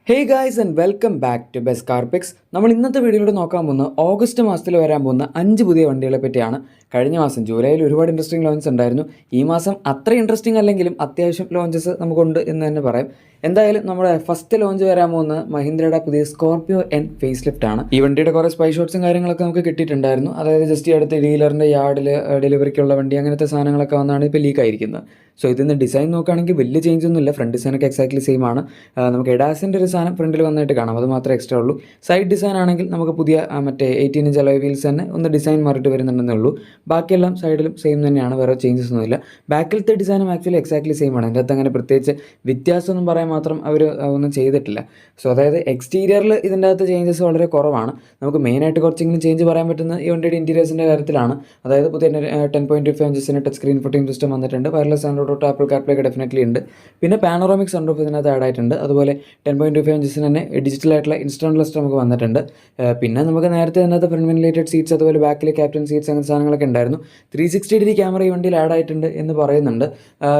Hey guys and welcome back to best car picks. നമ്മൾ ഇന്നത്തെ വീഡിയോയിലൂടെ നോക്കാൻ പോകുന്ന ഓഗസ്റ്റ് മാസത്തിൽ വരാൻ പോകുന്ന 5 പുതിയ വണ്ടികളെ പറ്റിയാണ്. കഴിഞ്ഞ മാസം ജൂലൈയിൽ ഒരുപാട് ഇൻട്രസ്റ്റിംഗ് ലോഞ്ചസ് ഉണ്ടായിരുന്നു. ഈ മാസം അത്ര ഇൻട്രസ്റ്റിംഗ് അല്ലെങ്കിലും അത്യാവശ്യം ലോഞ്ചസ് നമുക്കുണ്ട് എന്ന് തന്നെ പറയാം. എന്തായാലും നമ്മുടെ ഫസ്റ്റ് ലോഞ്ച് വരാൻ പോകുന്ന മഹീന്ദ്രയുടെ പുതിയ സ്കോർപിയോ എൻ ഫേസ് ലിഫ്റ്റ് ആണ്. ഈ വണ്ടിയുടെ കുറേ സ്പൈ ഷോട്ട്സും കാര്യങ്ങളൊക്കെ നമുക്ക് കിട്ടിയിട്ടുണ്ടായിരുന്നു. അതായത് ജസ്റ്റ് അടുത്ത് ഡീലറിൻ്റെ യാർഡിൽ ഡെലിവറിക്കുള്ള വണ്ടി അങ്ങനത്തെ സാധനങ്ങളൊക്കെ വന്നാണ് ഇപ്പോൾ ലീക്ക് ആയിരിക്കുന്നത്. സോ ഇതിന്ന് ഡിസൈൻ നോക്കുകയാണെങ്കിൽ വലിയ ചേഞ്ച് ഒന്നുമില്ല. ഫ്രണ്ട് ഡിസൈനൊക്കെ എക്സാക്ട്ലി സെയിം ആണ്. നമുക്ക് എഡാസിൻ്റെ ഒരു സാധനം ഫ്രണ്ടിൽ വന്നിട്ട് കാണാം, അത് മാത്രമേ എക്സ്ട്രാ ഉള്ളൂ. സൈഡ് ഡിസൈൻ ആണെങ്കിൽ നമുക്ക് പുതിയ മറ്റേ 18 ഇഞ്ച് അലോയ് വീൽസ് തന്നെ ഒന്ന് ഡിസൈൻ മാറിയിട്ട് വരുന്നുണ്ടെന്നേ ഉള്ളൂ. ബാക്കിയെല്ലാം സൈഡിലും സെയിം തന്നെയാണ്, വേറെ ചേഞ്ചസ് ഒന്നുമില്ല. ബാക്കിലത്തെ ഡിസൈനും ആക്ച്വലി എക്സാക്ട്ലി സെയിം ആണ്. അതിൻ്റെ അകത്ത് അങ്ങനെ പ്രത്യേകിച്ച് വ്യത്യാസമൊന്നും പറയാൻ മാത്രം അവർ ഒന്നും ചെയ്തിട്ടില്ല. സോ അതായത് എക്സ്റ്റീരിയറിൽ ഇതിൻ്റെ അകത്ത് ചേഞ്ചസ് വളരെ കുറവാണ്. നമുക്ക് മെയിനായിട്ട് കുറച്ചെങ്കിലും ചേഞ്ച് പറയാൻ പറ്റുന്ന ഈ വണ്ടിയുടെ ഇൻറ്റീരിയേഴ്സിൻ്റെ കാര്യത്തിലാണ്. അതായത് പുതിയ 10.25 ഇഞ്ചസിന് ടച്ച് സ്ക്രീൻ ഫുട്ടിംഗ് സിസ്റ്റം വന്നിട്ടുണ്ട്. വയർലെസ് ആൻഡ്രോയിഡ് ആപ്പിൾ കാർപ്ലേ ഒക്കെ ഡെഫിനറ്റ്ലി ഉണ്ട്. പിന്നെ പാനോറാമിക് സൺറൂഫ് ഇതിനകത്ത് ആഡ് ആയിട്ടുണ്ട്. അതുപോലെ 10.25 ഇഞ്ചസിന് തന്നെ ഡിജിറ്റൽ ആയിട്ടുള്ള ഇൻസ്റ്റന്റ് ലിസ്റ്റ് നമുക്ക് വന്നിട്ടുണ്ട്. പിന്നെ നമുക്ക് നേരത്തെ ഇതിനകത്ത് ഫ്രണ്ട് വെന്റിലേറ്റഡ് സീറ്റ്സ്, അതുപോലെ ബാക്കിലെ ക്യാപ്റ്റൻ സീറ്റ്സ് അങ്ങനത്തെ സാധനങ്ങളൊക്കെ ഉണ്ടായിരുന്നു. 360 ക്യാമറ ഈ വണ്ടിയിൽ ആഡ് ആയിട്ടുണ്ട് എന്ന് പറയുന്നുണ്ട്.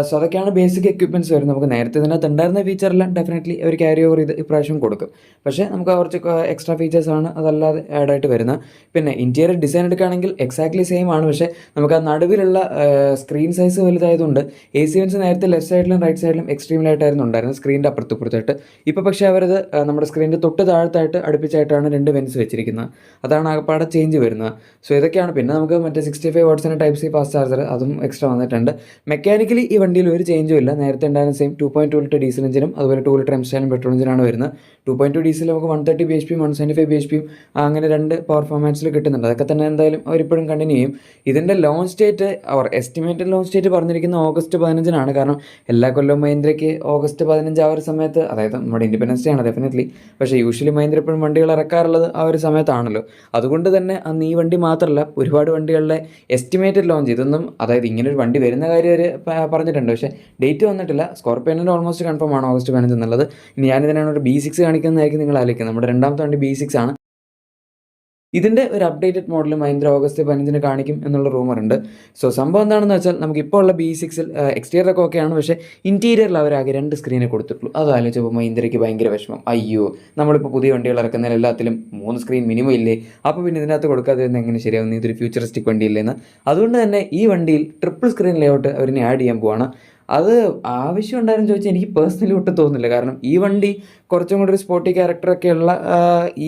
സോ അതൊക്കെയാണ് ബേസിക് എക്യുപ്മെൻറ്റ്സ് വരുന്നത്. നമുക്ക് നേരത്തെ ഇതിനകത്ത് ഉണ്ടായിരുന്ന ഫീച്ചറെല്ലാം ഡെഫിനറ്റ്ലി അവർ ക്യാരി ഓവർ ചെയ്ത് ഇപ്രാവശ്യം കൊടുക്കും. പക്ഷേ നമുക്ക് കുറച്ച് എക്സ്ട്രാ ഫീച്ചേഴ്സാണ് അതല്ലാതെ ആഡ് ആയിട്ട് വരുന്നത്. പിന്നെ ഇൻറ്റീരിയർ ഡിസൈൻ എടുക്കുകയാണെങ്കിൽ എക്സാക്ട്ലി സെയിം ആണ്. പക്ഷേ നമുക്ക് ആ നടുവിലുള്ള സ്ക്രീൻ സൈസ് വലുതായതുകൊണ്ട് AC വെൻസ് നേരത്തെ ലെഫ്റ്റ് സൈഡിലും റൈറ്റ് സൈഡിലും എക്സ്ട്രീമിലായിട്ടായിരുന്നു ഉണ്ടായിരുന്നത്, സ്ക്രീനിൻ്റെ അപ്പുറത്തായിട്ട്. ഇപ്പോൾ പക്ഷേ അവരത് നമ്മുടെ സ്ക്രീനിൻ്റെ തൊട്ട് താഴത്തായിട്ട് അടുപ്പിച്ചായിട്ടാണ് 2 വെൻസ് വെച്ചിരിക്കുന്നത്. അതാണ് ആകപ്പാടെ ചേഞ്ച് വരുന്നത്. സോ ഇതൊക്കെയാണ്. പിന്നെ നമുക്ക് മറ്റേ 65 വാട്ട്സിന് ടൈപ്പ് സി ഫാസ്റ്റ് ചാർജർ അതും എക്സ്ട്രാ വന്നിട്ടുണ്ട്. മെക്കാനിക്കലി ഈ വണ്ടിയിൽ ഒരു ചേഞ്ചും ഇല്ല. നേരത്തെ ഉണ്ടായിരുന്ന സെയിം 2.2 ലിറ്റർ ഡീസൽ എഞ്ചിനും അതുപോലെ 2 ലിറ്റർ എംസ്റ്റൈലും പെട്രോൾ എഞ്ചിനാണ് വരുന്നത്. 2.2 ഡീസൽ നമുക്ക് 130 bhp 175 bhp അങ്ങനെ 2 പവർ ഫോർമാറ്റ്സിൽ കിട്ടുന്നുണ്ട്. അതൊക്കെ തന്നെ എന്തായാലും അവരിപ്പോഴും കണ്ടിന്യൂ ചെയ്യും. ഇതിൻ്റെ ലോഞ്ച് ഡേറ്റ് അവർ എസ്റ്റിമേറ്റഡ് ലോഞ്ച് ഡേറ്റ് പറഞ്ഞിരിക്കുന്നത് ഓഗസ്റ്റ് 15-നാണ്. കാരണം എല്ലാ കൊല്ലവും മഹീന്ദ്രയ്ക്ക് ഓഗസ്റ്റ് 15 ആ ഒരു സമയത്ത്, അതായത് നമ്മുടെ ഇൻഡിപെൻഡൻസ് ഡേ ആണ് ഡെഫിനറ്റ്ലി. പക്ഷേ യൂഷ്വലി മഹീന്ദ്ര എപ്പോഴും വണ്ടികൾ ഇറക്കാറുള്ളത് ആ ഒരു സമയത്താണല്ലോ. അതുകൊണ്ട് തന്നെ അന്ന് ഈ വണ്ടി മാത്രമല്ല, ഒരുപാട് വണ്ടികളുടെ എസ്റ്റിമേറ്റഡ് ലോഞ്ച് ഇതൊന്നും, അതായത് ഇങ്ങനൊരു വണ്ടി വരുന്ന കാര്യം അവർ പറഞ്ഞിട്ടുണ്ട്. പക്ഷേ ഡേറ്റ് വന്നിട്ടില്ല. സ്കോർപിയോൻ്റെ ഓൾമോസ്റ്റ് കൺഫേം ആണ് ഓഗസ്റ്റ് 15 എന്നുള്ളത്. ഇനി ഞാനിതിനാണ് ഒരു B6 കാണിക്കുന്നതായിരിക്കും നിങ്ങൾ ആലോചിക്കുന്നത്. നമ്മുടെ രണ്ടാമത്തെ വണ്ടി B6 ആണ്. ഇതിൻ്റെ ഒരു അപ്ഡേറ്റഡ് മോഡൽ മഹീന്ദ്ര ഓഗസ്റ്റ് 15 കാണിക്കും എന്നുള്ള റൂമറുണ്ട്. സോ സംഭവം എന്താണെന്ന് വെച്ചാൽ നമുക്കിപ്പോൾ ഉള്ള B6-ൽ എക്സ്റ്റീരിയറൊക്കെ ഓക്കെയാണ്. പക്ഷേ ഇൻറ്റീരിയറിൽ അവരാകെ 2 സ്ക്രീനെ കൊടുത്തിട്ടുള്ളൂ. അത് ആലോചിച്ചപ്പോൾ മഹീന്ദ്രയ്ക്ക് ഭയങ്കര വിഷമം. അയ്യോ, നമ്മളിപ്പോൾ പുതിയ വണ്ടികൾ ഇറക്കുന്നതിൽ എല്ലാത്തിലും 3 സ്ക്രീൻ മിനിമം ഇല്ലേ, അപ്പോൾ പിന്നെ ഇതിനകത്ത് കൊടുക്കാതെ തന്നെ എങ്ങനെ ശരിയാവും, ഇതൊരു ഫ്യൂച്ചറിസ്റ്റിക് വണ്ടിയില്ലെന്ന്. അതുകൊണ്ട് തന്നെ ഈ വണ്ടിയിൽ ട്രിപ്പിൾ സ്ക്രീൻ ലേഔട്ട് അവരിനെ ആഡ് ചെയ്യാൻ പോവാണ്. അത് ആവശ്യം ഉണ്ടായിരുന്നു ചോദിച്ചാൽ എനിക്ക് പേഴ്സണലി ഒട്ടും തോന്നുന്നില്ല. കാരണം ഈ വണ്ടി കുറച്ചും കൂടി ഒരു സ്പോർട്ടി ക്യാരക്ടറൊക്കെയുള്ള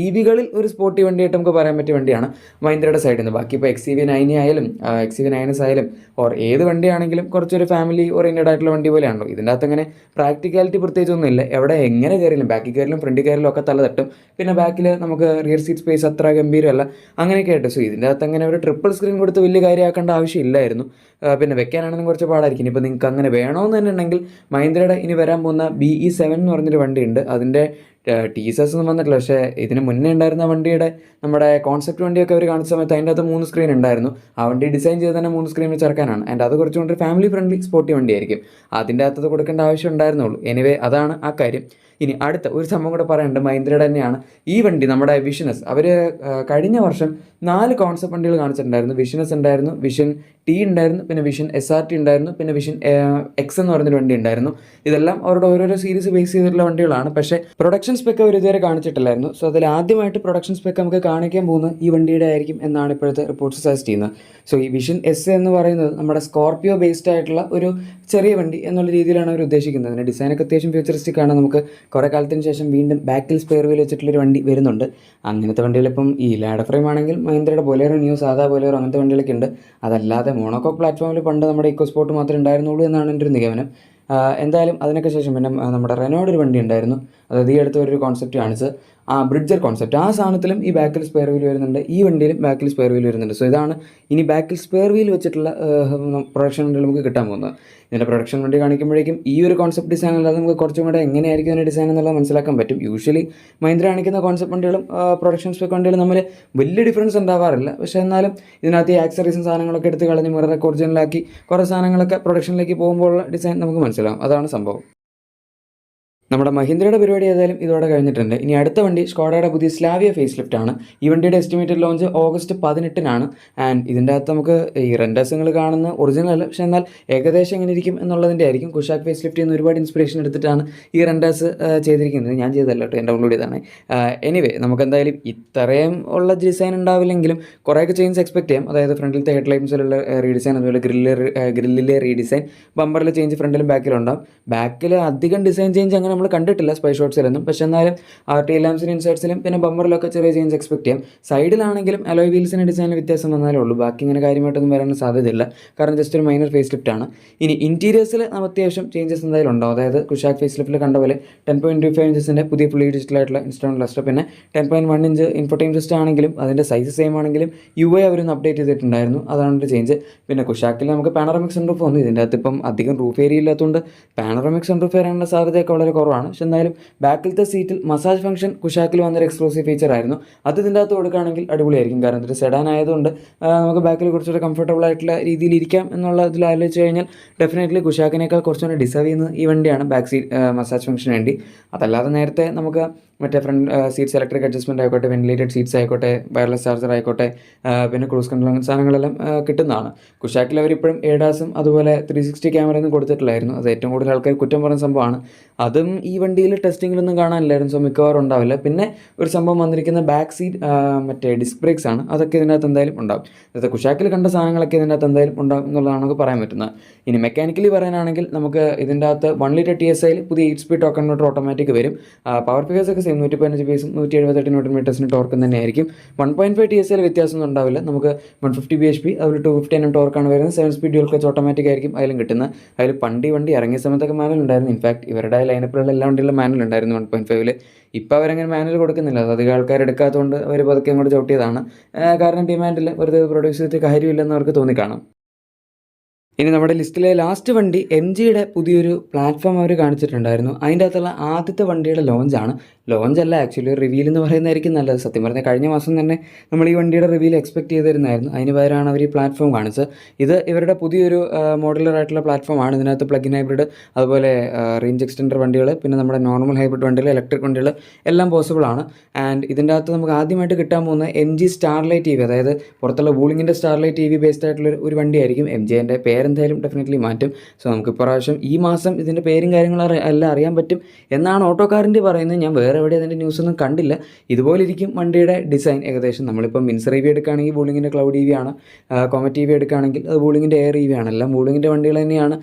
EVകളിൽ ഒരു സ്പോർട്ടി വണ്ടിയായിട്ട് നമുക്ക് പറയാൻ പറ്റിയ വണ്ടിയാണ് മഹീന്ദ്രയുടെ സൈഡിൽ നിന്ന്. ബാക്കി ഇപ്പോൾ XUV9 ആയാലും XUV9S ആയാലും ഓർ ഏത് വണ്ടിയാണെങ്കിലും കുറച്ചൊരു ഫാമിലി ഓറിയൻറ്റഡ് ആയിട്ടുള്ള വണ്ടി പോലെയാണല്ലോ. ഇതിൻ്റെ അകത്ത് അങ്ങനെ പ്രാക്ടിക്കാലിറ്റി പ്രത്യേകിച്ചൊന്നുമില്ല. എവിടെ എങ്ങനെ കയറിയാലും ബാക്കിൽ കയറിലും ഫ്രണ്ടിൽ കയറിലും ഒക്കെ തല തട്ടും. പിന്നെ ബാക്കിൽ നമുക്ക് റിയർ സീറ്റ് സ്പേസ് അത്ര ഗംഭീരമല്ല, അങ്ങനെയൊക്കെ ആയിട്ട്. സോ ഇതിൻ്റെ അകത്ത് അങ്ങനെ ഒരു ട്രിപ്പിൾ സ്ക്രീൻ കൊടുത്ത് വലിയ കാര്യമാക്കേണ്ട ആവശ്യമില്ലായിരുന്നു. പിന്നെ വെക്കാനാണെങ്കിലും കുറച്ച് പാടായിരിക്കും. ഇപ്പോൾ നിങ്ങൾക്ക് അങ്ങനെ വേണമെന്ന് തന്നെ ഉണ്ടെങ്കിൽ മഹീന്ദ്രയുടെ ഇനി വരാൻ പോകുന്ന BE7 എന്ന് പറഞ്ഞൊരു വണ്ടിയുണ്ട്. അതിൻ്റെ ടീസേഴ്സ് ഒന്നും വന്നിട്ടില്ല. പക്ഷേ ഇതിന് മുന്നേ ഉണ്ടായിരുന്ന വണ്ടിയുടെ നമ്മുടെ കോൺസെപ്റ്റ് വണ്ടിയൊക്കെ അവർ കാണിച്ച സമയത്ത് അതിൻ്റെ അകത്ത് 3 സ്ക്രീൻ ഉണ്ടായിരുന്നു. ആ വണ്ടി ഡിസൈൻ ചെയ്ത് തന്നെ 3 സ്ക്രീൻ വെച്ച് ഇറക്കാനാണ്. ആൻഡ് അത് കുറച്ചുകൊണ്ട് ഫാമിലി ഫ്രണ്ട്ലി സ്പോർട്ടി വണ്ടിയായിരിക്കും. അതിൻ്റെ അകത്തത് കൊടുക്കേണ്ട ആവശ്യം ഉണ്ടായിരുന്നുള്ളൂ. എനിവേ അതാണ് ആ കാര്യം. ഇനി അടുത്ത ഒരു സംഭവം കൂടെ പറയാനുണ്ട്. മഹീന്ദ്രയുടെ തന്നെയാണ് ഈ വണ്ടി, നമ്മുടെ വിഷനസ്. അവർ കഴിഞ്ഞ വർഷം 4 കോൺസെപ്റ്റ് വണ്ടികൾ കാണിച്ചിട്ടുണ്ടായിരുന്നു. വിഷനസ് ഉണ്ടായിരുന്നു, വിഷൻ T ഉണ്ടായിരുന്നു, പിന്നെ വിഷൻ SRT ഉണ്ടായിരുന്നു, പിന്നെ വിഷൻ X എന്ന് പറഞ്ഞൊരു വണ്ടി ഉണ്ടായിരുന്നു. ഇതെല്ലാം അവരുടെ ഓരോരോ സീരീസ് ബേസ് ചെയ്തിട്ടുള്ള വണ്ടികളാണ്. പക്ഷേ പ്രൊഡക്ഷൻ സ്പെക്ക് അവർ ഇതുവരെ കാണിച്ചിട്ടില്ലായിരുന്നു. സോ അതിൽ ആദ്യമായിട്ട് പ്രൊഡക്ഷൻ സ്പെക്ക് നമുക്ക് കാണിക്കാൻ പോകുന്നത് ഈ വണ്ടിയുടെ ആയിരിക്കും എന്നാണ് ഇപ്പോഴത്തെ റിപ്പോർട്ട്സ് സജസ്റ്റ് ചെയ്യുന്നത്. സോ ഈ വിഷൻ S എന്ന് പറയുന്നത് നമ്മുടെ സ്കോർപിയോ ബേസ്ഡ് ആയിട്ടുള്ള ഒരു ചെറിയ വണ്ടി എന്നുള്ള രീതിയിലാണ് അവർ ഉദ്ദേശിക്കുന്നത്. അതിൻ്റെ ഡിസൈനൊക്കെ അത്യാവശ്യം ഫ്യൂച്ചറിസ്റ്റിക് ആണ്. നമുക്ക് കുറേ കാലത്തിന് ശേഷം വീണ്ടും ബാക്കിൽ സ്പെയർ വീൽ വെച്ചിട്ടുള്ളൊരു വണ്ടി വരുന്നുണ്ട്. അങ്ങനത്തെ വണ്ടികളിപ്പം ഈ ലാഡർ ഫ്രെയിം ആണെങ്കിൽ മഹീന്ദ്രയുടെ ബൊലേറോ ന്യൂ, സാധാ ബൊലേറോ അങ്ങനത്തെ വണ്ടികളൊക്കെ ഉണ്ട്. അതല്ലാതെ മോണോകോക്ക് പ്ലാറ്റ്ഫോമിൽ പണ്ട് നമ്മുടെ ഇക്കോ സ്പോർട്ട് മാത്രമേ ഉണ്ടായിരുന്നുള്ളൂ എന്നാണ് എൻ്റെ ഒരു നിഗമനം. എന്തായാലും അതിനൊക്കെ ശേഷം പിന്നെ നമ്മുടെ റെനോയുടെ ഒരു വണ്ടി ഉണ്ടായിരുന്നു. അതായത് ഈ അടുത്ത് ഒരു കോൺസെപ്റ്റ് കാണിച്ചത് ബ്രിഡ്ജർ കോൺസെപ്റ്റ്. ആ സാധനത്തിലും ഈ ബാക്കിൽ സ്പെയർ വീൽ വരുന്നുണ്ട്, ഈ വണ്ടിയിലും ബാക്കിൽ സ്പെയർ വീൽ വരുന്നുണ്ട്. സോ ഇതാണ് ഇനി ബാക്കിൽ സ്പെയർ വീൽ വെച്ചിട്ടുള്ള പ്രൊഡക്ഷൻ വണ്ടികൾ നമുക്ക് കിട്ടാൻ പോകുന്നത്. ഇതിൻ്റെ പ്രൊഡക്ഷൻ വണ്ടി കാണിക്കുമ്പോഴേക്കും ഈ ഒരു കോൺസെപ്റ്റ് ഡിസൈൻ അല്ലാതെ നമുക്ക് കുറച്ചും കൂടെ എങ്ങനെയായിരിക്കും അതിൻ്റെ ഡിസൈൻ എന്നുള്ളത് മനസ്സിലാക്കാൻ പറ്റും. യൂഷ്വലി മഹീന്ദ്ര കാണിക്കുന്ന കോൺസെപ്റ്റ് വണ്ടികളും പ്രൊഡക്ഷൻ സ്പെക് വണ്ടികളും തമ്മിൽ വലിയ ഡിഫറൻസ് ഉണ്ടാവാറില്ല. പക്ഷേ എന്നാലും ഇതിനകത്ത് ഈ ആക്സറീസും സാധനങ്ങളൊക്കെ എടുത്ത് കളഞ്ഞ് മിററൊക്കെ ഒറിജിനലാക്കി കുറേ സാധനങ്ങളൊക്കെ പ്രൊഡക്ഷനിലേക്ക് പോകുമ്പോഴുള്ള ഡിസൈൻ നമുക്ക് മനസ്സിലാവും. അതാണ് സംഭവം. നമ്മുടെ മഹീന്ദ്രയുടെ പരിപാടി ഏതായാലും ഇതോടെ കഴിഞ്ഞിട്ടുണ്ട്. ഇനി അടുത്ത വണ്ടി സ്കോഡയുടെ പുതിയ സ്ലാവിയ ഫേസ് ലിഫ്റ്റ് ആണ്. ഈ വണ്ടിയുടെ എസ്റ്റിമേറ്റഡ് ലോഞ്ച് ഓഗസ്റ്റ് 18-നാണ്. ആൻഡ് ഇതിൻ്റെ അകത്ത് നമുക്ക് ഈ റെൻഡേഴ്സ് നിങ്ങൾ കാണുന്ന ഒറിജിനൽ അല്ല, പക്ഷേ എന്നാൽ ഏകദേശം എങ്ങനെ ഇരിക്കും എന്നുള്ളതിൻ്റെ ആയിരിക്കും. കുഷാക്ക് ഫേസ് ലിഫ്റ്റിൽ നിന്ന് ഒരുപാട് ഇൻസ്പിറേഷൻ എടുത്തിട്ടാണ് ഈ റെൻഡേഴ്സ് ചെയ്തിരിക്കുന്നത്. ഞാൻ ചെയ്തല്ല കേട്ടോ, എൻ്റെ ഡൗൺലോഡ് ചെയ്താണ്. എനിവേ നമുക്ക് എന്തായാലും ഇത്രയും ഉള്ള ഡിസൈൻ ഉണ്ടാവില്ലെങ്കിലും കുറേയൊക്കെ ചേഞ്ച് എക്സ്പെക്ട് ചെയ്യാം. അതായത് ഫ്രണ്ടിലത്തെ ഹെഡ് ലൈറ്റ്സിലുള്ള റീഡിസൈൻ, അതുപോലെ ഗ്രില്ലിലെ റീഡിസൈൻ, ബമ്പറിലെ ചേഞ്ച് ഫ്രണ്ടിലും ബാക്കിലും ഉണ്ടാവും. ബാക്കിൽ അധികം ഡിസൈൻ ചേഞ്ച് അങ്ങനെ നമ്മൾ കണ്ടിട്ടില്ല സ്പൈ ഷോട്ട്സിലൊന്നും. പക്ഷേ എന്നാലും ടെയിൽ ലാംപ്സിനും ഇൻസേർട്സിലും പിന്നെ ബമ്പറിലൊക്കെ ചെറിയ ചേഞ്ച് എക്സ്പെക്ട് ചെയ്യാം. സൈഡിലാണെങ്കിലും അലോയ് വീൽസിൻ്റെ ഡിസൈനിൽ വ്യത്യാസം വന്നാലേ ഉള്ളൂ. ബാക്കി ഇങ്ങനെ കാര്യമായിട്ടൊന്നും വരാൻ സാധ്യതയില്ല, കാരണം ജസ്റ്റ് ഒരു മൈനർ ഫേസ് ലിഫ്റ്റ് ആണ്. ഇനി ഇൻറ്റീരിയേഴ്സിൽ അത്യാവശ്യം ചേഞ്ചസ് എന്തായാലും ഉണ്ടാവും. അതായത് കുഷാക്ക് ഫേസ് ലിഫ്റ്റിൽ കണ്ട പോലെ 10.25 ഇഞ്ചസിൻ്റെ പുതിയ ഫുള്ളി ഡിജിറ്റലായിട്ടുള്ള ഇൻസ്റ്റോൺ ക്ലസ്റ്റർ, പിന്നെ 10.1 ഇഞ്ച് ഇൻഫോർടൈൻ സിസ്റ്റം ആണെങ്കിലും അതിൻ്റെ സൈസ് സെയിം ആണെങ്കിലും UI അവരൊന്ന് അപ്ഡേറ്റ് ചെയ്തിട്ടുണ്ടായിരുന്നു. അതാണ് ഒരു ചേഞ്ച്. പിന്നെ കുഷാക്കിൽ നമുക്ക് പാനോറമിക് സൺറൂഫ് വന്നു. ഇതിൻ്റെ അകത്ത് ഇപ്പം അധികം റൂഫ് ഏരിയ ഇല്ലാത്തതുകൊണ്ട് പാനോറമിക് സൺറൂഫ് വരാനുള്ള സാധ്യതയൊക്കെ വളരെ കുറവാണ്. പക്ഷെ എന്തായാലും ബാക്കിലത്തെ സീറ്റിൽ മസാജ് ഫംഗ്ഷൻ കുഷാക്കിൽ വന്നൊരു എക്സ്ക്ലൂസീവ് ഫീച്ചർ ആയിരുന്നു. അത് ഇതിൻ്റെ അകത്ത് കൊടുക്കുകയാണെങ്കിൽ അടിപൊളിയായിരിക്കും. കാരണം ഇതൊരു സെഡാൻ ആയതുകൊണ്ട് നമുക്ക് ബാക്കിൽ കുറച്ചുകൂടെ കംഫർട്ടബിൾ ആയിട്ടുള്ള രീതിയിൽ ഇരിക്കാം എന്നുള്ള ഇതിൽ ആലോചിച്ച് കഴിഞ്ഞാൽ ഡെഫിനറ്റ്ലി കുഷാക്കിനേക്കാൾ കുറച്ചുകൂടെ ഡിസേർവ് ചെയ്യുന്ന ഈ വണ്ടിയാണ് ബാക്ക് സീറ്റ് മസാജ് ഫംഗ്ഷന് വേണ്ടി. അതല്ലാതെ നേരത്തെ നമുക്ക് മറ്റേ ഫ്രണ്ട് സീറ്റ്സ് ഇലക്ട്രിക് അഡ്ജസ്റ്റ്മെൻറ്റ് ആയിക്കോട്ടെ, വെന്റിലേറ്റഡ് സീറ്റ്സ് ആയിക്കോട്ടെ, വയർലെസ് ചാർജർ ആയിക്കോട്ടെ, പിന്നെ ക്രൂസ് കൺട്രോൾ അങ്ങനെ സാധനങ്ങളെല്ലാം കിട്ടുന്നതാണ്. കുഷാക്കിൽ അവരിപ്പോഴും ADASും അതുപോലെ 360 ക്യാമറയൊന്നും കൊടുത്തിട്ടില്ലായിരുന്നു. അത് ഏറ്റവും കൂടുതൽ ആൾക്കാർ കുറ്റം പറഞ്ഞ സംഭവമാണ്. അതും ഈ വണ്ടിയിൽ ടെസ്റ്റിങ്ങിലൊന്നും കാണാനില്ലായിരുന്നു. സോ മിക്കവാറും ഉണ്ടാവില്ല. പിന്നെ ഒരു സംഭവം വന്നിരിക്കുന്ന ബാക്ക് സീറ്റ് മറ്റേ ഡിസ്ക് ബ്രേക്സ് ആണ്. അതൊക്കെ ഇതിനകത്ത് എന്തായാലും ഉണ്ടാവും. അതായത് കുഷാക്കിൽ കണ്ട സാധനങ്ങളൊക്കെ ഇതിനകത്ത് എന്തായാലും ഉണ്ടാവും എന്നുള്ളതാണ് നമുക്ക് പറയാൻ പറ്റുന്നത്. ഇനി മെക്കാനിക്കലി പറയാനാണെങ്കിൽ നമുക്ക് ഇതിൻ്റെ അകത്ത് 1 ലിറ്റർ TSI പുതിയ 8 സ്പീഡ് ടോക്ക് കൺവെർട്ടർ ഓട്ടോമാറ്റിക് വരും. പവർ ഫിഗേഴ്സ് ഒക്കെ 115 ബേസും 178 ന്യൂട്ടൺ മീറ്റേഴ്സിന് ടോർക്കും തന്നെ ആയിരിക്കും. 1.5 TSI വ്യത്യാസമൊന്നും ഉണ്ടാവില്ല. നമുക്ക് 150 bhp, അതുപോലെ 250 Nm ടോർക്കാണ് വരുന്നത്. 7 സ്പീഡ് ഡ്യുവൽ ക്ലച്ച് ഓട്ടോമാറ്റിക് ആയിരിക്കും അതിലും കിട്ടുന്നത്. അതിൽ വണ്ടി ഇറങ്ങിയ സമയത്തൊക്കെ മാനുവൽ ഉണ്ടായിരുന്നു. ഇൻഫാക്ട് ഇവരുടെ ലൈനപ്പിലുള്ള എല്ലാ വണ്ടിയിലും മാനുവൽ ഉണ്ടായിരുന്നു 1.5. ഇപ്പോൾ അവരങ്ങനെ മാനുവൽ കൊടുക്കുന്നില്ല. അത് അധികം ആൾക്കാർ എടുക്കാത്തതുകൊണ്ട് അവർ പതുക്കെ അങ്ങോട്ട് ചവിട്ടിയതാണ്. കാരണം ഡിമാൻഡിൽ വെറുതെ പ്രൊഡ്യൂസ് ചെയ്തിട്ട് കാര്യമില്ലെന്ന് അവർക്ക് തോന്നിക്കാണും. ഇനി നമ്മുടെ ലിസ്റ്റിലെ ലാസ്റ്റ് വണ്ടി MGയുടെ പുതിയൊരു പ്ലാറ്റ്ഫോം അവർ കാണിച്ചിട്ടുണ്ടായിരുന്നു. അതിൻ്റെ അകത്തുള്ള ആദ്യത്തെ വണ്ടിയുടെ ലോഞ്ചാണ്. ലോഞ്ചല്ല, ആക്ച്വലി റിവീൽ എന്ന് പറയുന്നതായിരിക്കും നല്ലത്. സത്യം പറഞ്ഞാൽ കഴിഞ്ഞ മാസം തന്നെ നമ്മൾ ഈ വണ്ടിയുടെ റിവീൽ എക്സ്പെക്ട് ചെയ്തിരുന്നായിരുന്നു. അതിന് പകരമാണ് അവർ ഈ പ്ലാറ്റ്ഫോം കാണിച്ചത്. ഇത് ഇവരുടെ പുതിയൊരു മോഡുലർ ആയിട്ടുള്ള പ്ലാറ്റ്ഫോമാണ്. ഇതിനകത്ത് പ്ലഗ് ഇൻ ഹൈബ്രിഡ്, അതുപോലെ റേഞ്ച് എക്സ്റ്റൻഡർ വണ്ടികൾ, പിന്നെ നമ്മുടെ നോർമൽ ഹൈബ്രിഡ് വണ്ടികൾ, ഇലക്ട്രിക് വണ്ടികൾ എല്ലാം പോസിബിൾ ആണ്. ആൻഡ് ഇതിൻ്റെ അകത്ത് നമുക്ക് ആദ്യമായിട്ട് കിട്ടാൻ പോകുന്ന MG സ്റ്റാർലൈറ്റ് EV, അതായത് പുറത്തുള്ള വൂളിങ്ങിൻ്റെ സ്റ്റാർലൈറ്റ് EV ബേസ്ഡ് ആയിട്ടുള്ള ഒരു വണ്ടിയായിരിക്കും. MGൻ്റെ പേരെന്തായാലും ഡെഫിനറ്റ്ലി മാറ്റും. സോ നമുക്ക് ഇപ്രാവശ്യം ഈ മാസം ഇതിൻ്റെ പേരും കാര്യങ്ങളും എല്ലാം അറിയാൻ പറ്റും എന്നാണ് ഓട്ടോക്കാരൻ്റെ പറയുന്നത്. ഞാൻ വേറെ എവിടെ അതിൻ്റെ ന്യൂസൊന്നും കണ്ടില്ല. ഇതുപോലെ ഇരിക്കും വണ്ടിയുടെ ഡിസൈൻ ഏകദേശം. നമ്മളിപ്പോൾ മിൻസർ EV എടുക്കുകയാണെങ്കിൽ വൂളിങ്ങിൻ്റെ ക്ലൗഡ് EV ആണ്. കോമറ്റ് EV എടുക്കുകയാണെങ്കിൽ അത് വൂളിങ്ങിൻ്റെ എയർ EV ആണ്. എല്ലാം വൂളിങ്ങിൻ്റെ വണ്ടികൾ തന്നെയാണ്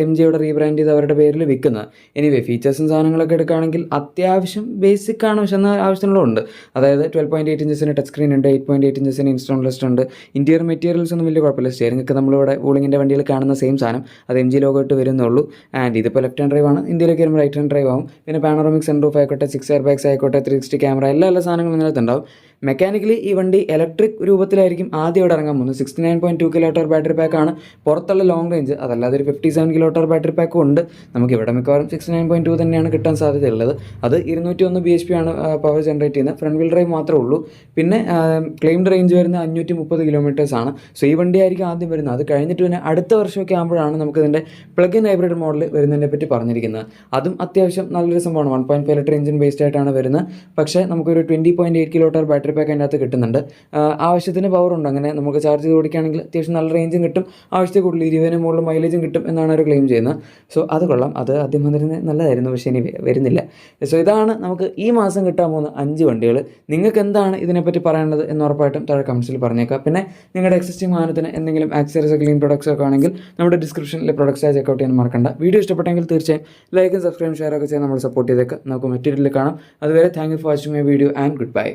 MGയുടെ റീബ്രാൻഡ് ചെയ്ത് അവരുടെ പേരിൽ വിൽക്കുന്നത്. എനിവേ ഫീച്ചേഴ്സും സാധനങ്ങളൊക്കെ എടുക്കുകയാണെങ്കിൽ അത്യാവശ്യം ബേസിക് ആണ്, പക്ഷേ എന്നാൽ ആവശ്യമുള്ളതുണ്ട്. അതായത് 12.8 ഇഞ്ചസിന് ടച്ച് സ്ക്രീൻ ഉണ്ട്, 8.8 ഇഞ്ചസിന് ഇൻസ്റ്റോൺ ക്ലസ്റ്റർ ഉണ്ട്. ഇൻറ്റീരിയർ മെറ്റീരിയൽസ് ഒന്നും വലിയ കുഴപ്പമില്ല. സ്റ്റിയറിംഗ് ഒക്കെ നമ്മളിവിടെ വൂളിങ്ങിൻ്റെ വണ്ടിയിൽ കാണുന്ന സെയിം സാധനം, അത് MG ലോഗോ ഇട്ട് വരുന്നുള്ളൂ. ആൻഡ് ഇതിപ്പോൾ ലെഫ്റ്റ് ഹാൻഡ് ഡ്രൈവ് ആണ്. ഇന്ത്യയിലേക്ക് വരുമ്പോൾ റൈറ്റ് ഹാൻഡ് ഡ്രൈവ് ആവും. പിന്നെ പാനോറമിക് സൺറൂഫ് ആയിക്കോട്ടെ, 6 എയർ ബാഗ്സ് ആയിക്കോട്ടെ, 360 ക്യാമറ, എല്ലാ സാധനങ്ങളും ഇതിനകത്ത് ഉണ്ടാവും. മെക്കാനിക്കലി ഈ വണ്ടി ഇലക്ട്രിക് രൂപത്തിലായിരിക്കും ആദ്യം ഇവിടെ ഇറങ്ങാൻ പോകുന്നത്. 69.2 kWh ബാറ്ററി പാക്കാണ് പുറത്തുള്ള ലോങ് റേഞ്ച്. അതല്ലാതെ ഒരു 57 kWh ബാറ്ററി പാക്കും ഉണ്ട്. നമുക്ക് ഇവിടെ മിക്കവാറും 69.2 തന്നെയാണ് കിട്ടാൻ സാധ്യതയുള്ളത്. അത് 201 bhp ആണ് പവർ ജനറേറ്റ് ചെയ്യുന്നത്. ഫ്രണ്ട് വീൽ ഡ്രൈവ് മാത്രമേ ഉള്ളൂ. പിന്നെ ക്ലെയിംഡ് റേഞ്ച് വരുന്നത് 530 km ആണ്. സോ ഈ വണ്ടി ആയിരിക്കും ആദ്യം വരുന്നത്. അത് കഴിഞ്ഞിട്ട് പിന്നെ അടുത്ത വർഷമൊക്കെ ആകുമ്പോഴാണ് നമുക്ക് ഇതിൻ്റെ പ്ലഗ് ഇൻ ഹൈബ്രിഡ് മോഡൽ വരുന്നതിനെ പറ്റി പറഞ്ഞിരിക്കുന്നത്. അതും അത്യാവശ്യം നല്ലൊരു സംഭവമാണ്. 1.5 ലിറ്റർ എഞ്ചിൻ ബേസ്ഡ് ആയിട്ടാണ് വരുന്നത്. പക്ഷേ നമുക്കൊരു 20.8 kWh ബാറ്ററി പാക്ക് അതിൻ്റെ അകത്ത് കിട്ടുന്നുണ്ട്. ആവശ്യത്തിന് പവറുണ്ട്. അങ്ങനെ നമുക്ക് ചാർജ് ചെയ്ത് ഓടിക്കുകയാണെങ്കിൽ അത്യാവശ്യം നല്ല റേഞ്ചും കിട്ടും, ആവശ്യത്തിൽ കൂടുതൽ 20 മുകളിൽ മൈലേജും കിട്ടും എന്നാണ് അവർ ക്ലെയിം ചെയ്യുന്നത്. സോ അത് കൊള്ളാം. അത് ആദ്യം വന്നിരുന്നത് നല്ലതായിരുന്നു, പക്ഷേ ഇനി വരുന്നില്ല. സോ ഇതാണ് നമുക്ക് ഈ മാസം കിട്ടാൻ പോകുന്ന 5 വണ്ടികൾ. നിങ്ങൾക്ക് എന്താണ് ഇതിനെപ്പറ്റി പറയാനുള്ളത് എന്ന് ഉറപ്പായിട്ടും താഴെ കമൻസിൽ പറഞ്ഞേക്കാം. പിന്നെ നിങ്ങളുടെ എക്സിസ്റ്റിംഗ് വാഹനത്തിന് എന്തെങ്കിലും ആക്സസറീസ് ക്ലീൻ പ്രൊഡക്ട്സ് ഒക്കെ ആണെങ്കിൽ നമ്മുടെ ഡിസ്ക്രിപ്ഷനിലെ പ്രൊഡക്ട്സ് ചെക്കൗട്ട് ചെയ്യാൻ മറക്കണ്ട. വീഡിയോ ഇഷ്ടപ്പെട്ടെങ്കിൽ തീർച്ചയായും ലൈക്കും സബ്സ്ക്രൈബും ഷെയർ ഒക്കെ ചെയ്യാൻ നമ്മൾ സപ്പോർട്ട് ചെയ്തേക്കാം. നമുക്ക് മറ്റൊരു കാണാം. അതുവരെ thank you for watching my video and good bye.